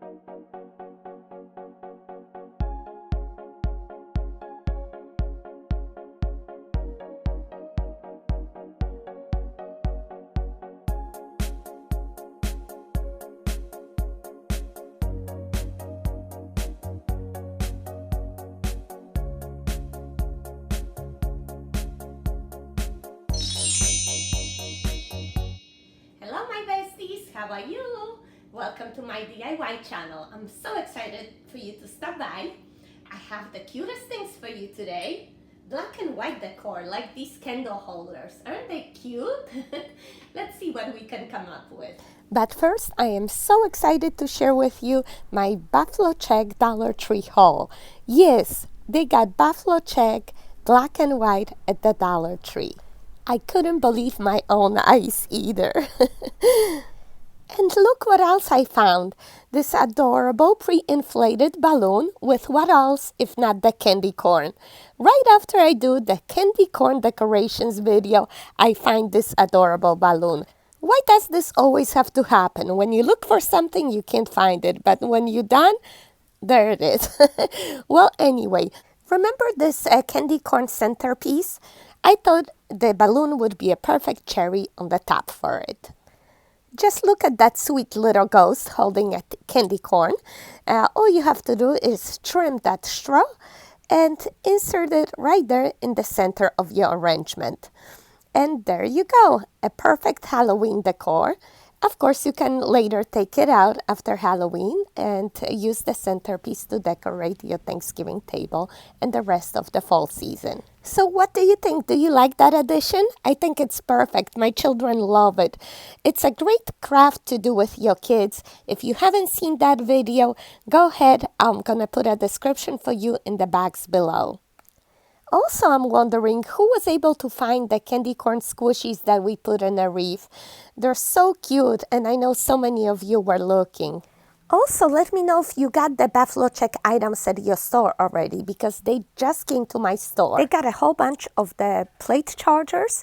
Hello my besties, how are you? Welcome to my DIY channel. I'm so excited for you to stop by. I have the cutest things for you today. Black and white decor, like these candle holders. Aren't they cute? Let's see what we can come up with. But first, I am so excited to share with you my Buffalo Check Dollar Tree haul. Yes, they got Buffalo Check black and white at the Dollar Tree. I couldn't believe my own eyes either. And look what else I found. This adorable pre-inflated balloon with what else if not the candy corn. Right after I do the candy corn decorations video, I find this adorable balloon. Why does this always have to happen? When you look for something, you can't find it. But when you're done, there it is. Well, anyway, remember this candy corn centerpiece? I thought the balloon would be a perfect cherry on the top for it. Just look at that sweet little ghost holding a candy corn. All you have to do is trim that straw and insert it right there in the center of your arrangement. And there you go, a perfect Halloween decor. Of course, you can later take it out after Halloween and use the centerpiece to decorate your Thanksgiving table and the rest of the fall season. So what do you think? Do you like that addition? I think it's perfect. My children love it. It's a great craft to do with your kids. If you haven't seen that video, go ahead. I'm going to put a description for you in the box below. Also, I'm wondering who was able to find the candy corn squishies that we put in a wreath. They're so cute, and I know so many of you were looking. Also, let me know if you got the Buffalo Check items at your store already, because they just came to my store. They got a whole bunch of the plate chargers.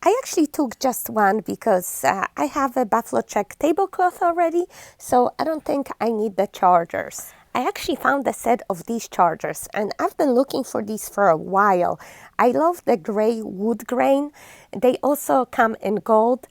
I actually took just one because I have a Buffalo Check tablecloth already, so I don't think I need the chargers. I actually found a set of these chargers, and I've been looking for these for a while. I love the gray wood grain. They also come in gold.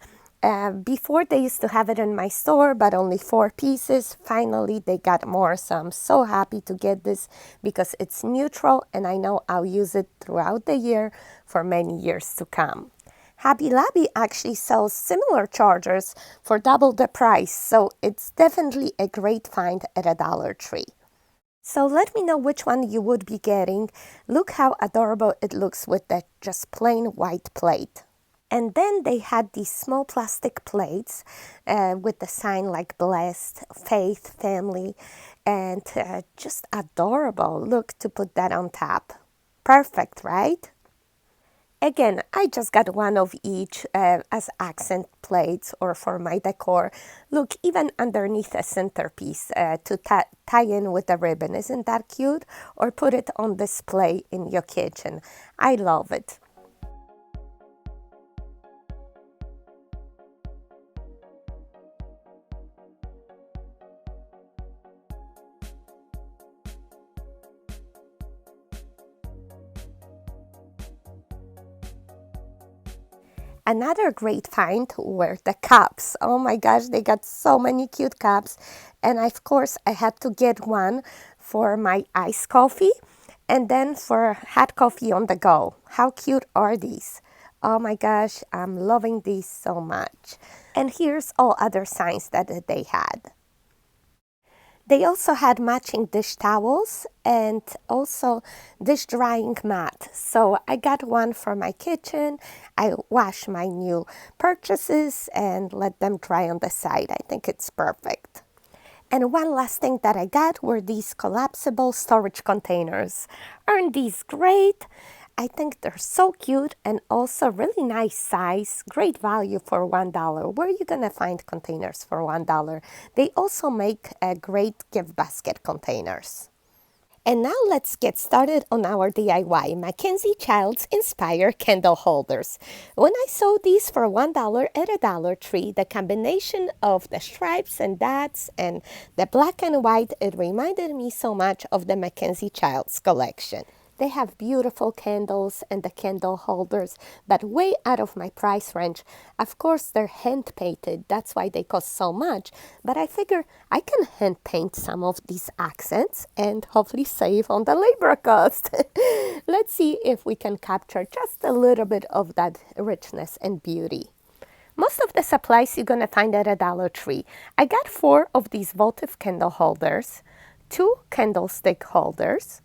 Before they used to have it in my store, but only 4 pieces. Finally, they got more, so I'm so happy to get this because it's neutral, and I know I'll use it throughout the year for many years to come. Hobby Lobby actually sells similar chargers for double the price, so it's definitely a great find at a Dollar Tree. So let me know which one you would be getting. Look how adorable it looks with that just plain white plate. And then they had these small plastic plates with the sign like blessed, faith, family, and just adorable. Look, to put that on top. Perfect, right? Again, I just got one of each as accent plates or for my decor. Look, even underneath a centerpiece to tie in with a ribbon. Isn't that cute? Or put it on display in your kitchen. I love it. Another great find were the cups. Oh my gosh, they got so many cute cups. And of course, I had to get one for my iced coffee and then for hot coffee on the go. How cute are these? Oh my gosh, I'm loving these so much. And here's all other signs that they had. They also had matching dish towels and also dish drying mat. So I got one for my kitchen. I wash my new purchases and let them dry on the side. I think it's perfect. And one last thing that I got were these collapsible storage containers. Aren't these great? I think they're so cute and also really nice size, great value for $1. Where are you going to find containers for $1? They also make great gift basket containers. And now let's get started on our DIY MacKenzie-Childs Inspire Candle Holders. When I saw these for $1 at a Dollar Tree, the combination of the stripes and dots and the black and white, it reminded me so much of the MacKenzie-Childs collection. They have beautiful candles and the candle holders, but way out of my price range. Of course, they're hand painted. That's why they cost so much. But I figure I can hand paint some of these accents and hopefully save on the labor cost. Let's see if we can capture just a little bit of that richness and beauty. Most of the supplies you're going to find at a Dollar Tree. I got 4 of these votive candle holders, 2 candlestick holders,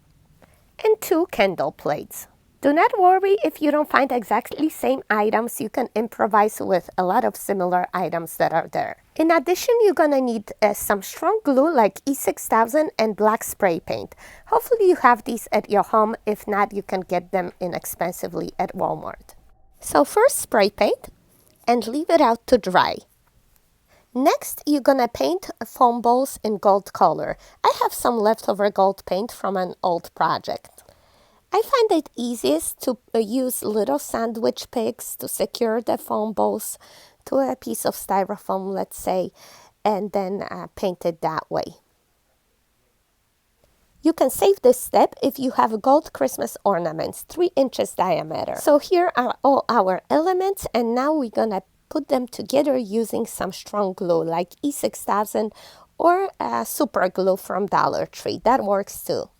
and 2 candle plates. Do not worry if you don't find exactly same items. You can improvise with a lot of similar items that are there. In addition, you're gonna need some strong glue like E6000 and black spray paint. Hopefully you have these at your home. If not, you can get them inexpensively at Walmart. So first spray paint and leave it out to dry. Next, you're gonna paint foam balls in gold color. I have some leftover gold paint from an old project. I find it easiest to use little sandwich picks to secure the foam balls to a piece of styrofoam, let's say, and then paint it that way. You can save this step if you have gold Christmas ornaments, 3 inches diameter. So here are all our elements, and now we're gonna put them together using some strong glue like E6000 or super glue from Dollar Tree. That works too.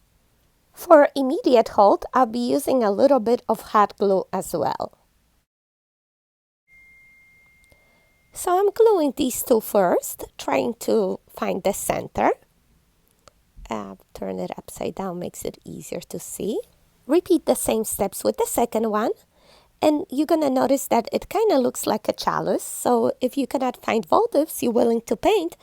For immediate hold, I'll be using a little bit of hot glue as well. So I'm gluing these 2 first, trying to find the center. Turn it upside down, makes it easier to see. Repeat the same steps with the second one. And you're going to notice that it kind of looks like a chalice. So if you cannot find votives you're willing to paint,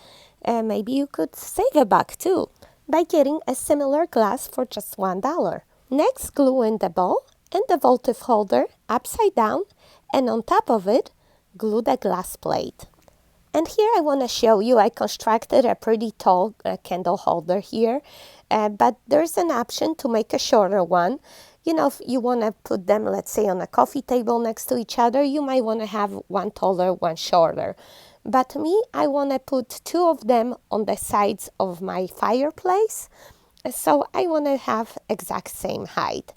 maybe you could save a buck too by getting a similar glass for just $1. Next, glue in the bowl and the votive holder upside down, and on top of it, glue the glass plate. And here I want to show you, I constructed a pretty tall candle holder here, but there's an option to make a shorter one. You know, if you want to put them, let's say, on a coffee table next to each other, you might want to have one taller, one shorter. But me, I want to put 2 of them on the sides of my fireplace, so I want to have exact same height.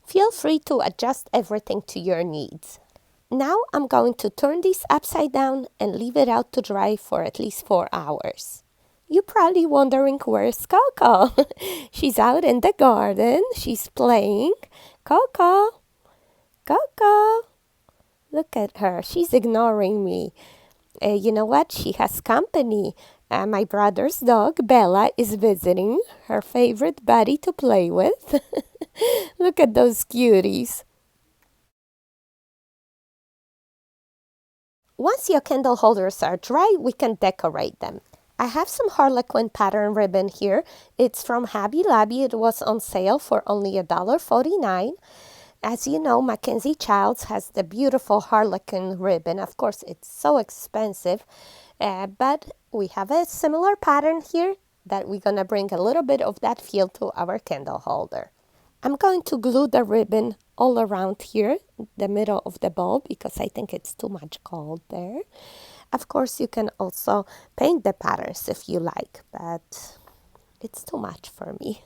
Feel free to adjust everything to your needs. Now I'm going to turn these upside down and leave it out to dry for at least 4 hours. You're probably wondering, where's Coco? She's out in the garden. She's playing. Coco, Coco. Look at her. She's ignoring me. You know what? She has company. My brother's dog, Bella, is visiting, her favorite buddy to play with. Look at those cuties. Once your candle holders are dry, we can decorate them. I have some Harlequin pattern ribbon here. It's from Hobby Lobby. It was on sale for only $1.49. As you know, MacKenzie-Childs has the beautiful Harlequin ribbon. Of course, it's so expensive, but we have a similar pattern here that we're going to bring a little bit of that feel to our candle holder. I'm going to glue the ribbon all around here, the middle of the bowl, because I think it's too much gold there. Of course, you can also paint the patterns if you like, but it's too much for me.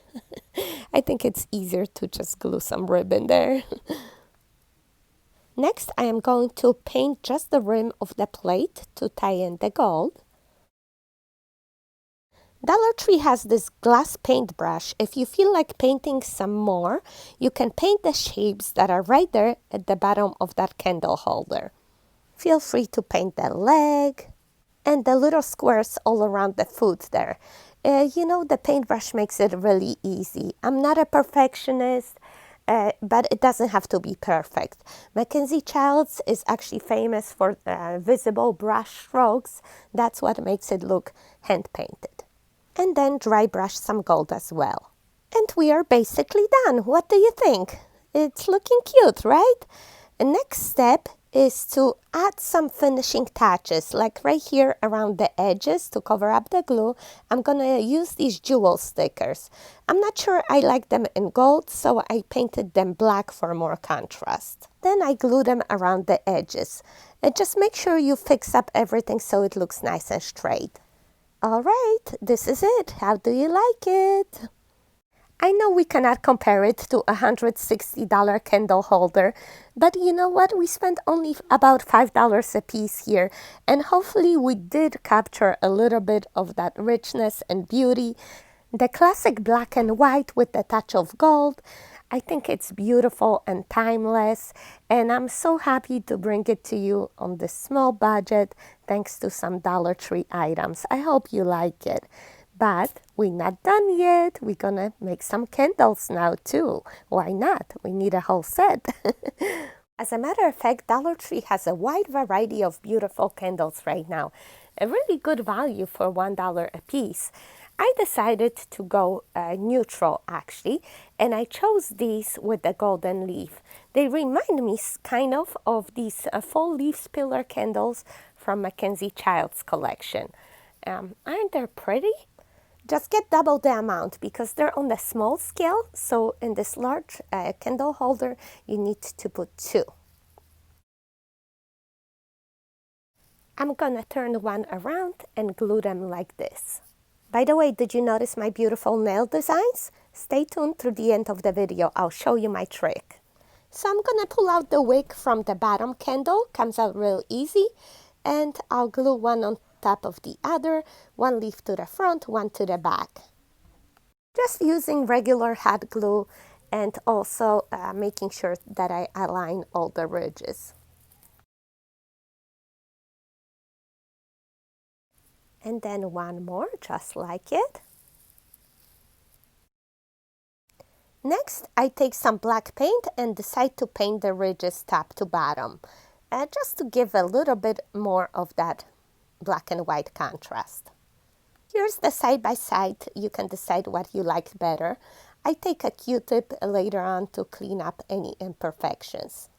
I think it's easier to just glue some ribbon there. Next, I am going to paint just the rim of the plate to tie in the gold. Dollar Tree has this glass paintbrush. If you feel like painting some more, you can paint the shapes that are right there at the bottom of that candle holder. Feel free to paint the leg and the little squares all around the foot there. You know, the paintbrush makes it really easy. I'm not a perfectionist, but it doesn't have to be perfect. MacKenzie-Childs is actually famous for visible brush strokes. That's what makes it look hand-painted. And then dry brush some gold as well. And we are basically done. What do you think? It's looking cute, right? The next step is to add some finishing touches, like right here around the edges to cover up the glue. I'm gonna use these jewel stickers. I'm not sure I like them in gold, so I painted them black for more contrast. Then I glue them around the edges. And just make sure you fix up everything so it looks nice and straight. All right, this is it. How do you like it? I know we cannot compare it to a $160 candle holder, but you know what? We spent only about $5 a piece here, and hopefully we did capture a little bit of that richness and beauty. The classic black and white with the touch of gold. I think it's beautiful and timeless, and I'm so happy to bring it to you on this small budget thanks to some Dollar Tree items. I hope you like it. But we're not done yet. We're gonna make some candles now too. Why not? We need a whole set. As a matter of fact, Dollar Tree has a wide variety of beautiful candles right now. A really good value for $1 a piece. I decided to go neutral actually, and I chose these with the golden leaf. They remind me kind of these full leaf pillar candles from MacKenzie-Childs collection. Aren't they pretty? Just get double the amount because they're on the small scale. So in this large candle holder, you need to put 2. I'm gonna turn one around and glue them like this. By the way, did you notice my beautiful nail designs? Stay tuned through the end of the video. I'll show you my trick. So I'm gonna pull out the wick from the bottom candle. Comes out real easy. And I'll glue one on top of the other, one leaf to the front, one to the back. Just using regular hot glue and also making sure that I align all the ridges. And then one more, just like it. Next, I take some black paint and decide to paint the ridges top to bottom, just to give a little bit more of that black and white contrast. Here's the side-by-side. You can decide what you like better. I take a Q-tip later on to clean up any imperfections.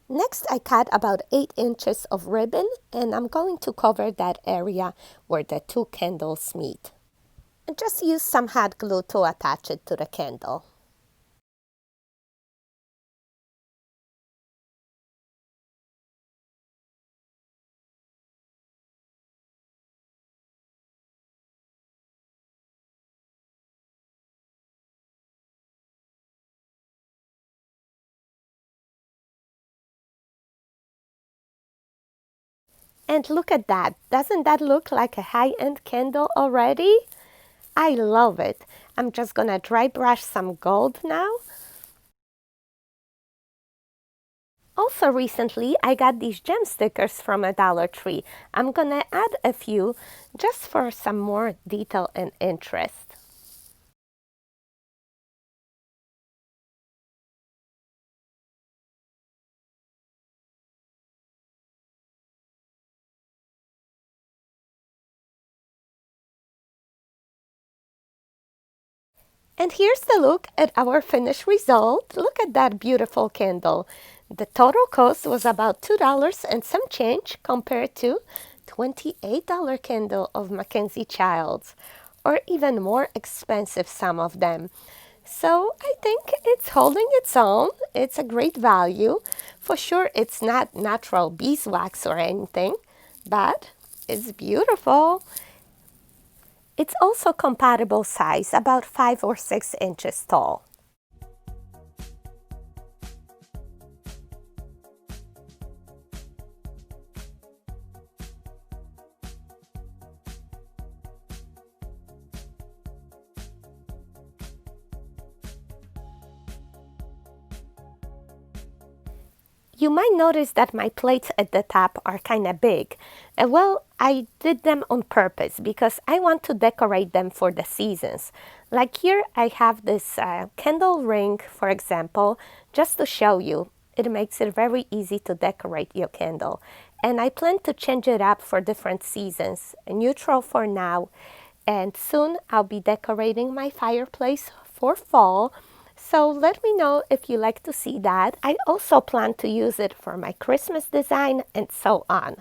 Next, I cut about 8 inches of ribbon, and I'm going to cover that area where the 2 candles meet. And just use some hot glue to attach it to the candle. And look at that. Doesn't that look like a high-end candle already? I love it. I'm just gonna dry brush some gold now. Also recently, I got these gem stickers from a Dollar Tree. I'm gonna add a few just for some more detail and interest. And here's the look at our finished result. Look at that beautiful candle. The total cost was about $2 and some change compared to $28 candle of MacKenzie-Childs, or even more expensive some of them. So I think it's holding its own. It's a great value. For sure, it's not natural beeswax or anything, but it's beautiful. It's also compatible size, about 5 or 6 inches tall. You might notice that my plates at the top are kind of big. Well, I did them on purpose because I want to decorate them for the seasons. Like here, I have this candle ring, for example, just to show you. It makes it very easy to decorate your candle. And I plan to change it up for different seasons. Neutral for now. And soon I'll be decorating my fireplace for fall. So let me know if you like to see that. I also plan to use it for my Christmas design and so on.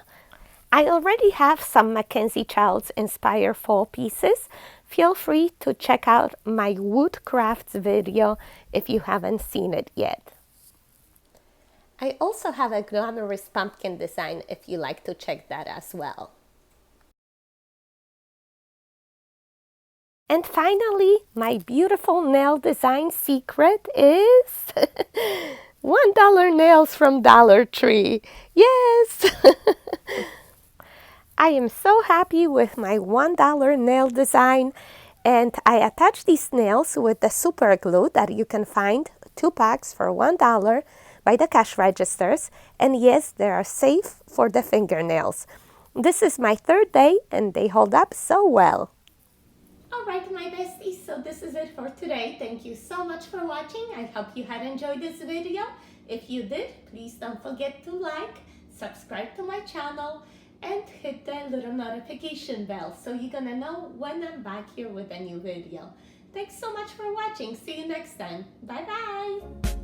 I already have some MacKenzie-Childs inspired fall pieces. Feel free to check out my wood crafts video if you haven't seen it yet. I also have a glamorous pumpkin design if you like to check that as well. And finally, my beautiful nail design secret is $1 nails from Dollar Tree. Yes! I am so happy with my $1 nail design, and I attach these nails with the super glue that you can find 2 packs for $1 by the cash registers, and yes, they are safe for the fingernails. This is my 3rd day and they hold up so well. Alright my besties, so this is it for today. Thank you so much for watching. I hope you had enjoyed this video. If you did, please don't forget to like, subscribe to my channel, and hit the little notification bell so you're gonna know when I'm back here with a new video. Thanks so much for watching. See you next time. Bye bye.